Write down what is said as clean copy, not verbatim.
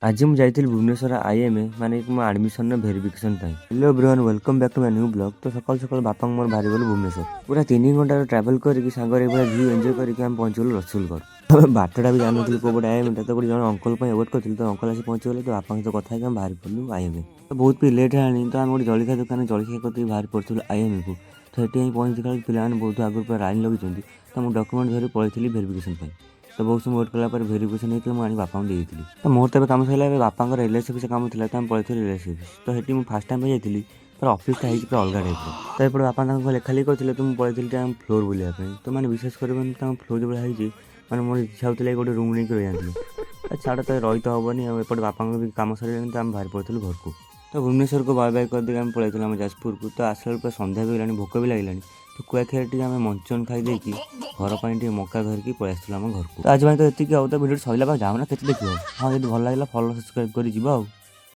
आज ମୁଁ ଯାଇଥିଲି ଭୁବନେଶ୍ୱର IMA ମାନେ ମୋ ଆଡମିସନ ଭେରିଫିକେସନ ପାଇଁ। Hello everyone welcome back to my new blog. ତ ସକାଳୁ ସକାଳୁ ବାପାଙ୍କୁ ମୋର ବାହାରି ଗଲୁ ଭୁବନେଶ୍ୱର। ପୁରା 3 ଘଣ୍ଟାର ଟ୍ରାଭେଲ କରିକି ସାଙ୍ଗରେ ଏଭଳିଆ ଭିଉ ଏନ୍ଜୟ କରିକି ଆମେ ପହଞ୍ଚିଗଲୁ ରସୁଲଗଡ଼। ବାଟଟା ବି ଜାଣିନଥିଲି କୋଉ ପଟେ IMA ଟା, ତ ଗୋଟେ ଜଣେ ଅଙ୍କଲ ପାଇଁ ୱେଟ୍ କରିଥିଲି। ତ ଅଙ୍କଲ ଆସି ପହଞ୍ଚିଗଲେ, ତ ବାପାଙ୍କ ସହିତ କଥା ହେଇକି ଆମେ ବାହାରି ପଡ଼ିଲୁ IMA। ତ ବହୁତ ବି ଲେଟ୍ ହେଲାଣି, ତ ଆମେ ଗୋଟେ ଜଳଖିଆ ଦୋକାନରେ ଜଳଖିଆ କରିଦେଇ ବାହାରି ପଡ଼ିଥିଲୁ IMA କୁ। ତ ସେଠି ହିଁ ପହଞ୍ଚିଲା ବେଳକୁ ପିଲାମାନେ ବହୁତ ଆଗରୁ ପୁରା ଲାଇନ୍ ଲଗେଇଛନ୍ତି। ତ ମୁଁ ଡକ୍ୟୁମେଣ୍ଟ ଧରି ପଳେଇଥିଲି ଭେରିଫିକେସନ ପାଇଁ। ତ ବହୁତ ସମୟ ୱେଟ୍ କଲା ପରେ ଭେରିଫିକେସନ ହେଇଥିଲା, ମୁଁ ଆଣି ବାପାଙ୍କୁ ଦେଇଥିଲି। ତ ମୋର ତ ଏବେ କାମ ସରିଲା, ଏବେ ବାପାଙ୍କର LIC ଅଫିସ କାମ ଥିଲା, ତ ଆମେ ପଳେଇଥିଲୁ LIC ଅଫିସ। ତ ସେଠି ମୁଁ ଫାଷ୍ଟ ଟାଇମ୍ ପାଇଁ ଯାଇଥିଲି, ତ ଅଫିସଟା ହେଇଛି ପୁରା ଅଲଗା ଟାଇପ୍ର। ତ ଏପଟେ ବାପା ତାଙ୍କ ଲେଖାଲେଖି କରିଥିଲେ, ତ ମୁଁ ପଳେଇଥିଲି ତାଙ୍କ ଫ୍ଲୋର ବୁଲିବା ପାଇଁ। ତ ମାନେ ବିଶ୍ୱାସ କରିବନି, ତାଙ୍କ ଫ୍ଲୋର ଯେଉଁଭଳିଆ ହେଇଛି, ମାନେ ମୋର ଇଚ୍ଛା ହେଉଥିଲା ଗୋଟେ ରୁମ୍ ନେଇକି ରହିଯାଆନ୍ତି। ଛାଡ଼, ତ ରହି ତ ହେବନି ଆଉ, ଏପଟେ ବାପାଙ୍କର ବି କାମ ସରିଲାଣି, ତ ଆମେ ବାହାରି ପଡ଼ିଥିଲୁ ଘରକୁ। ତ ଭୁବନେଶ୍ୱରକୁ ବାଏ ବାଏ କରିଦେଇକି ଆମେ ପଳେଇଥିଲୁ ଆମ ଯାଜପୁରକୁ। ତ ଆସିଲା ବେଳକୁ ପୁରା ସନ୍ଧ୍ୟା ବି ହେଲାଣି, ଭୋକ ବି ଲାଗିଲାଣି। ତ କୁଆଖିଆରେ ଟିକେ ଆମେ ମଞ୍ଚୁରିଆନ୍ ଖାଇ ଦେଇକି ଘର ପାଇଁ ଟିକେ ମକା ଧରିକି ପଳେଇ ଆସିଥିଲୁ ଆମ ଘରକୁ। ତ ଆଜି ପାଇଁ ତ ଏତିକି ଆଉ। ତ ଭିଡ଼ିଓ ସରିଲା ପରେ ଯାଉ ନା କେତେ ଦେଖିବ। ହଁ, ଯଦି ଭଲ ଲାଗିଲା ଫଲୋ ସବସ୍କ୍ରାଇବ୍ କରି ଯିବ ଆଉ।